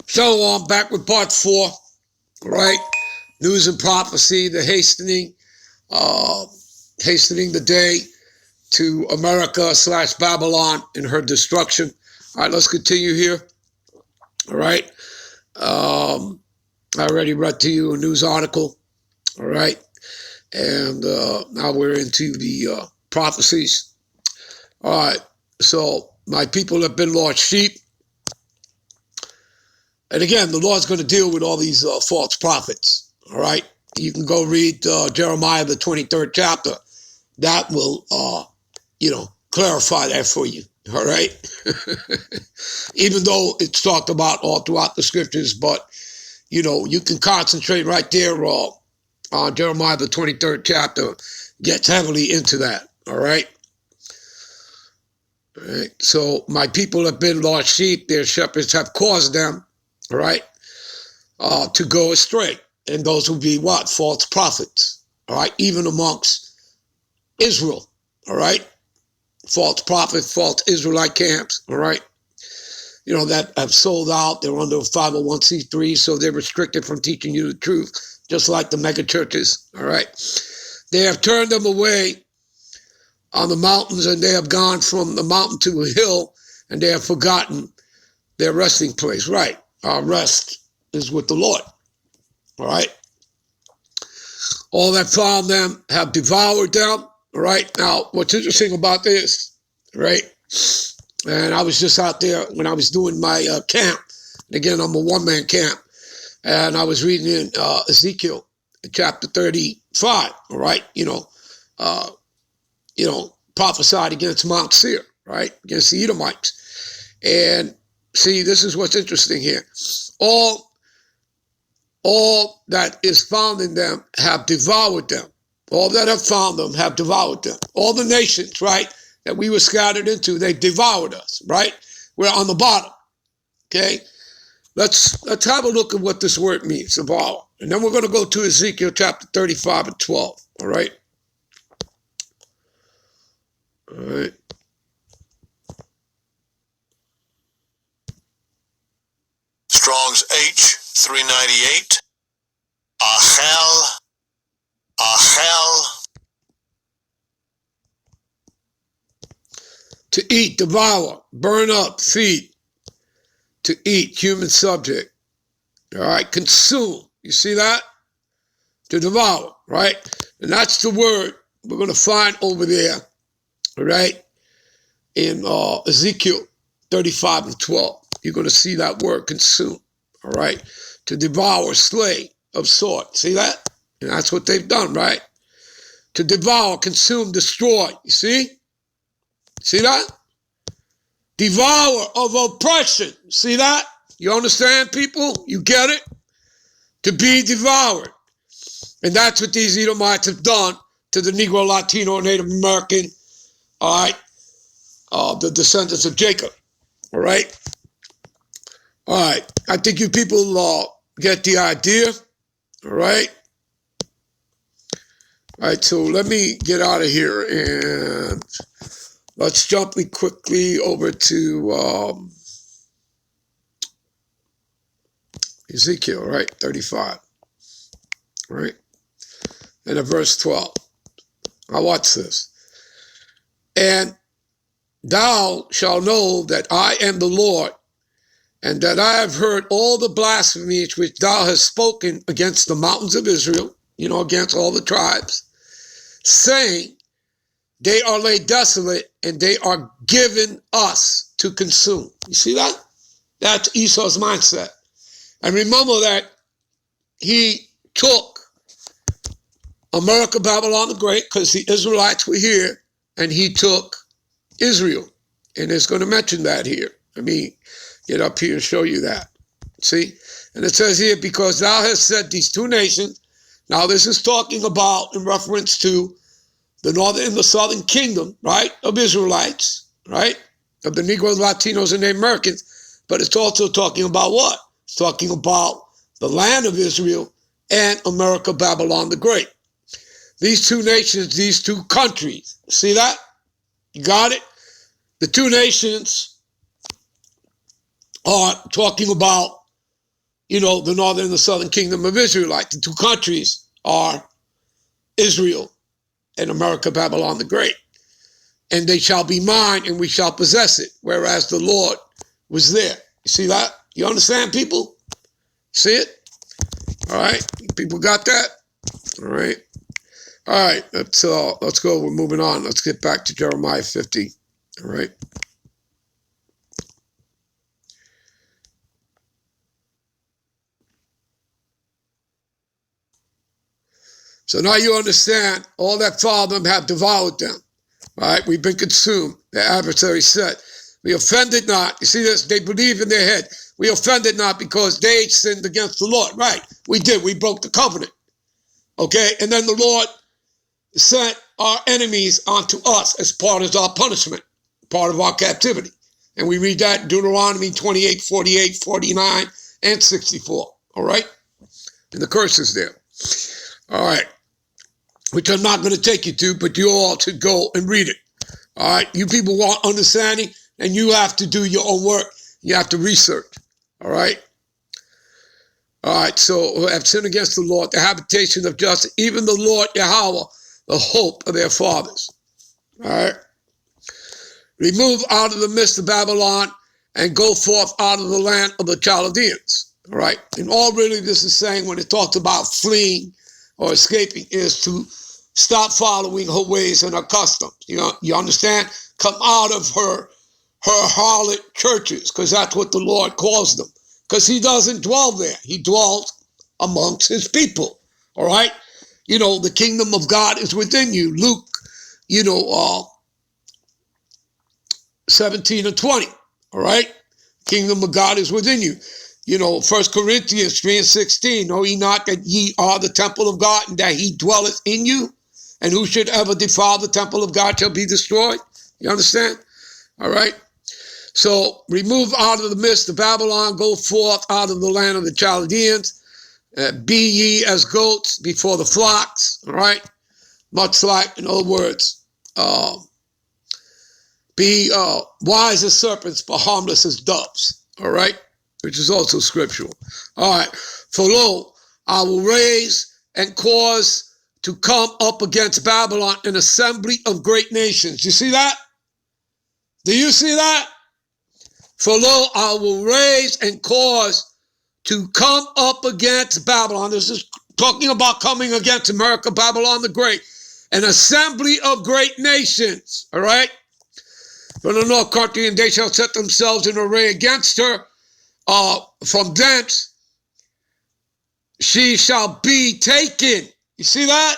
Shalom, back with part 4, right? News and prophecy, the hastening the day to America / Babylon and her destruction. All right, let's continue here. All right. I already read to you a news article. All right. And now we're into the prophecies. All right. So my people have been lost sheep. And again, the Lord's going to deal with all these false prophets, all right? You can go read Jeremiah, the 23rd chapter. That will, clarify that for you, all right? Even though it's talked about all throughout the scriptures, but, you can concentrate right there on Jeremiah, the 23rd chapter. Gets heavily into that, all right? All right. So my people have been lost sheep. Their shepherds have caused them, all right, to go astray. And those will be what? False prophets, all right, even amongst Israel, all right? False prophets, false Israelite camps, all right, that have sold out. They're under 501c3, so they're restricted from teaching you the truth, just like the mega churches, all right? They have turned them away on the mountains, and they have gone from the mountain to a hill, and they have forgotten their resting place, right? Our rest is with the Lord, all right? All that found them have devoured them, all right? Now, what's interesting about this, right? And I was just out there when I was doing my camp. And again, I'm a one-man camp. And I was reading in Ezekiel chapter 35, all right? Prophesied against Mount Seir, right? Against the Edomites. And see, this is what's interesting here. All that is found in them have devoured them. All that have found them have devoured them. All the nations, right, that we were scattered into, they devoured us, right? We're on the bottom, okay? Let's have a look at what this word means, devour. And then we're going to go to Ezekiel chapter 35 and 12, all right? All right. Strong's H398. Achel. To eat, devour, burn up, feed. To eat, human subject. All right, consume. You see that? To devour, right? And that's the word we're going to find over there, all right, in Ezekiel 35 and 12. You're going to see that word consume, all right? To devour, slay, of sort. See that? And that's what they've done, right? To devour, consume, destroy. You see? See that? Devour of oppression. See that? You understand, people? You get it? To be devoured. And that's what these Edomites have done to the Negro, Latino, Native American, all right, the descendants of Jacob, all right? All right, I think you people get the idea, all right? All right, so let me get out of here and let's jump quickly over to Ezekiel, right, 35, right? And at verse 12. Now watch this. And thou shalt know that I am the Lord, and that I have heard all the blasphemies which thou hast spoken against the mountains of Israel, against all the tribes, saying, they are laid desolate, and they are given us to consume. You see that? That's Esau's mindset. And remember that he took America, Babylon the Great, because the Israelites were here, and he took Israel. And it's going to mention that here. Let me get up here and show you that. See? And it says here, because thou hast said these two nations. Now this is talking about in reference to the northern and the southern kingdom, right, of Israelites, right, of the Negroes, Latinos, and the Americans. But it's also talking about what? It's talking about the land of Israel and America, Babylon the Great. These two nations, these two countries. See that? You got it? The two nations are talking about the northern and the southern kingdom of Israelite. The two countries are Israel and America, Babylon the Great. And they shall be mine, and we shall possess it, whereas the Lord was there. You see that? You understand, people? See it? All right? People got that? All right? All right, let's go. We're moving on. Let's get back to Jeremiah 50. All right? So now you understand all that far them have devoured them. All right, we've been consumed. The adversary said, we offended not. You see this? They believe in their head. We offended not because they sinned against the Lord. Right, we did. We broke the covenant. Okay, and then the Lord sent our enemies onto us as part of our punishment, part of our captivity. And we read that in Deuteronomy 28, 48, 49, and 64. All right? And the curse is there. All right. Which I'm not going to take you to, but you all should go and read it. All right? You people want understanding, and you have to do your own work. You have to research. All right? All right, so have sinned against the Lord, the habitation of justice, even the Lord Yahweh, the hope of their fathers. All right? Remove out of the midst of Babylon and go forth out of the land of the Chaldeans. All right? And all really this is saying when it talks about fleeing or escaping is to stop following her ways and her customs. You understand? Come out of her harlot churches, because that's what the Lord calls them. Because he doesn't dwell there. He dwells amongst his people. All right? The kingdom of God is within you. Luke, 17 and 20. All right? Kingdom of God is within you. 1 Corinthians 3 and 16. Know ye not that ye are the temple of God and that he dwelleth in you? And who should ever defile the temple of God shall be destroyed. You understand? All right? So remove out of the midst of Babylon, go forth out of the land of the Chaldeans. Be ye as goats before the flocks. All right? Much like, in other words, be wise as serpents, but harmless as doves. All right? Which is also scriptural. All right. For lo, I will raise and cause to come up against Babylon an assembly of great nations. You see that? Do you see that? For lo, I will raise and cause to come up against Babylon. This is talking about coming against America, Babylon the Great. An assembly of great nations. All right? From the north country, and they shall set themselves in array against her. From thence she shall be taken. You see that?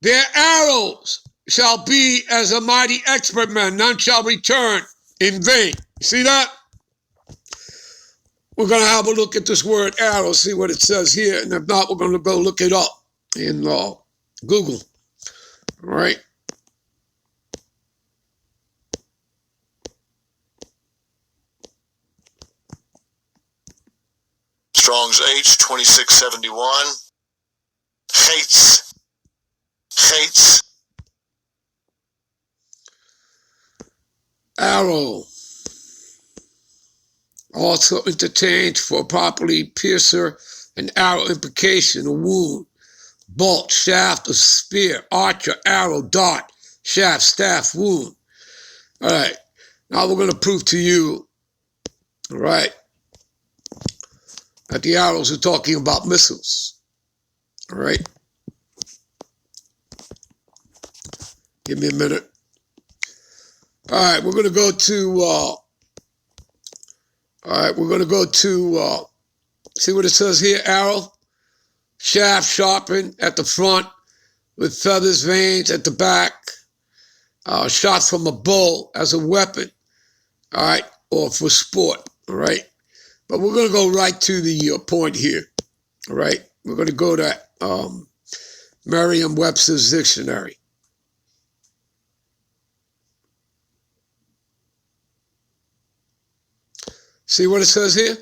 Their arrows shall be as a mighty expert man. None shall return in vain. You see that? We're going to have a look at this word arrow, see what it says here. And if not, we're going to go look it up in Google. All right? Strong's H 2671. Hates. Arrow. Also interchanged for properly piercer, an arrow implication, a wound, bolt, shaft, a spear, archer, arrow, dart, shaft, staff, wound. All right. Now we're going to prove to you, all right, that the arrows are talking about missiles. All right. Give me a minute. All right, we're going to go to, see what it says here, arrow, shaft sharpened at the front with feathers, veins at the back, shot from a bow as a weapon, all right, or for sport, all right. But we're going to go right to the point here, all right. We're going to go to Merriam-Webster's dictionary. See what it says here?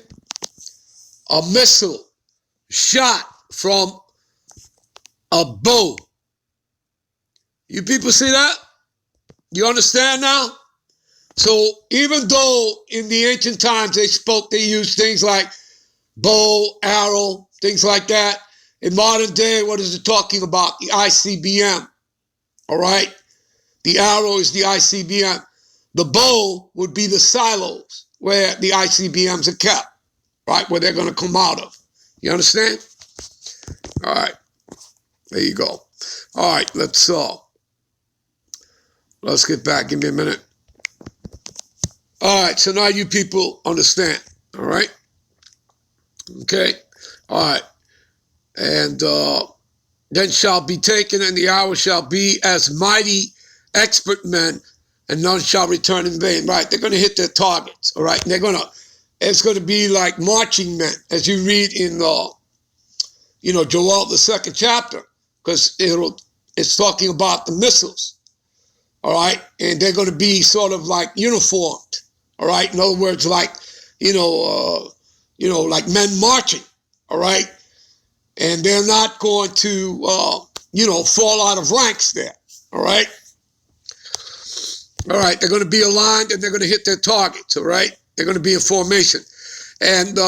A missile shot from a bow. You people see that? You understand now? So even though in the ancient times they used things like bow, arrow, things like that. In modern day, what is it talking about? The ICBM, all right? The arrow is the ICBM. The bow would be the silos where the ICBMs are kept, right? Where they're going to come out of. You understand? All right. There you go. All right, let's get back. Give me a minute. All right, so now you people understand, all right? Okay, all right. And then shall be taken, and the hour shall be as mighty expert men, and none shall return in vain, right? They're going to hit their targets, all right? And it's going to be like marching men, as you read in, Joel, the 2nd chapter, because it's talking about the missiles, all right? And they're going to be sort of like uniformed, all right? In other words, like, like men marching, all right? And they're not going to, fall out of ranks there, all right? All right, they're going to be aligned and they're going to hit their targets, all right? They're going to be in formation. And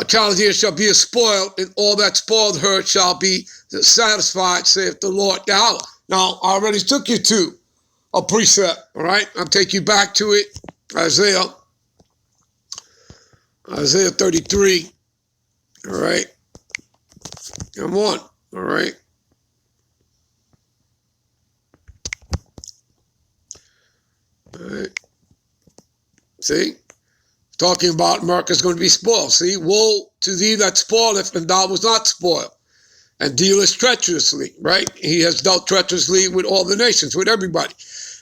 child here shall be a spoiled, and all that spoiled her shall be satisfied, saith the Lord Yahweh. Now, I already took you to a precept, all right? I'll take you back to it, Isaiah 33, all right? Come on, all right? All right. See? Talking about America's going to be spoiled. See? Woe to thee that spoileth, and thou was not spoiled, and dealest treacherously, right? He has dealt treacherously with all the nations, with everybody,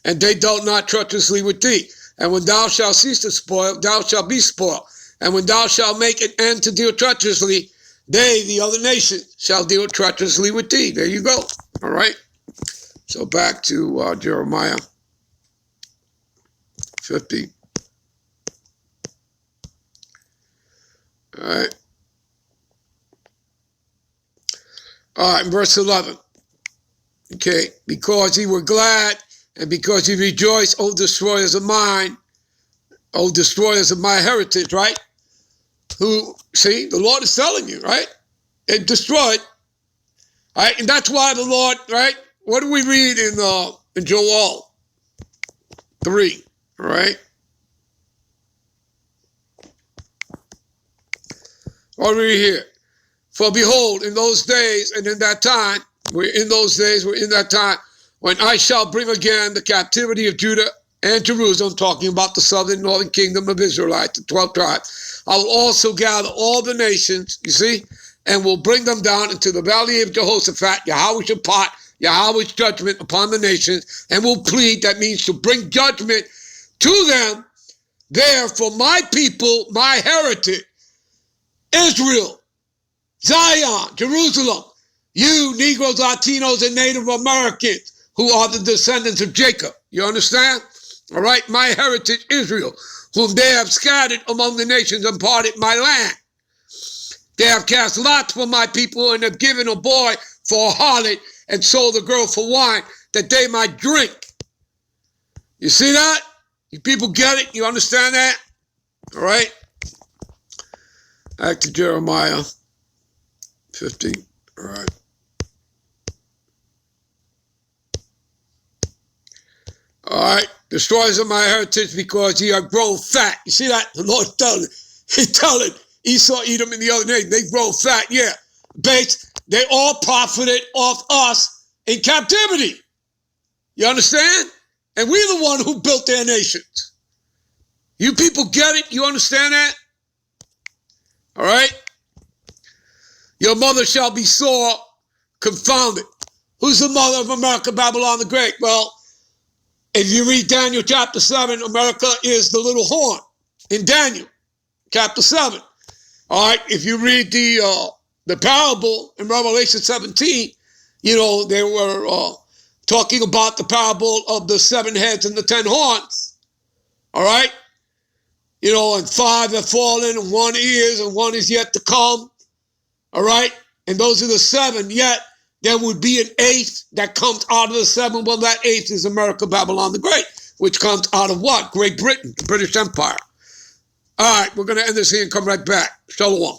and they dealt not treacherously with thee. And when thou shalt cease to spoil, thou shalt be spoiled. And when thou shalt make an end to deal treacherously, they, the other nations, shall deal treacherously with thee. There you go. All right? So back to Jeremiah 50. All right. All right, verse 11. Okay. Because ye were glad, and because ye rejoiced, O destroyers of mine, O destroyers of my heritage, right? See, the Lord is telling you, right? It destroyed, right? And that's why the Lord, right? What do we read in Joel 3, all right? What do we read here? For behold, in those days and in that time, we're in that time, when I shall bring again the captivity of Judah and Jerusalem, talking about the southern northern kingdom of Israelites, the 12 tribes, I will also gather all the nations, you see, and will bring them down into the valley of Jehoshaphat, Yahweh shall part Yahweh's judgment upon the nations, and will plead, that means to bring judgment to them there for my people, my heritage, Israel, Zion, Jerusalem, you Negroes, Latinos, and Native Americans who are the descendants of Jacob. You understand? All right, my heritage, Israel, whom they have scattered among the nations and parted my land. They have cast lots for my people and have given a boy for a harlot and sold a girl for wine that they might drink. You see that? You people get it? You understand that? All right? Back to Jeremiah 50. All right. All right. Destroyers of my heritage, because ye are grown fat. You see that? The Lord telling Esau, Edom, and the other nations, they grow fat. Yeah. They all profited off us in captivity. You understand? And we're the one who built their nations. You people get it? You understand that? All right? Your mother shall be sore confounded. Who's the mother of America, Babylon the Great? Well, if you read Daniel chapter 7, America is the little horn in Daniel chapter 7. All right, if you read the parable in Revelation 17, they were talking about the parable of the 7 heads and the 10 horns. All right? And 5 have fallen, and 1 is, and 1 is yet to come. All right? And those are the 7. Yet there would be an 8th that comes out of the 7. Well, that 8th is America, Babylon the Great. which comes out of what? Great Britain, the British Empire. All right, we're going to end this here and come right back. Shalom.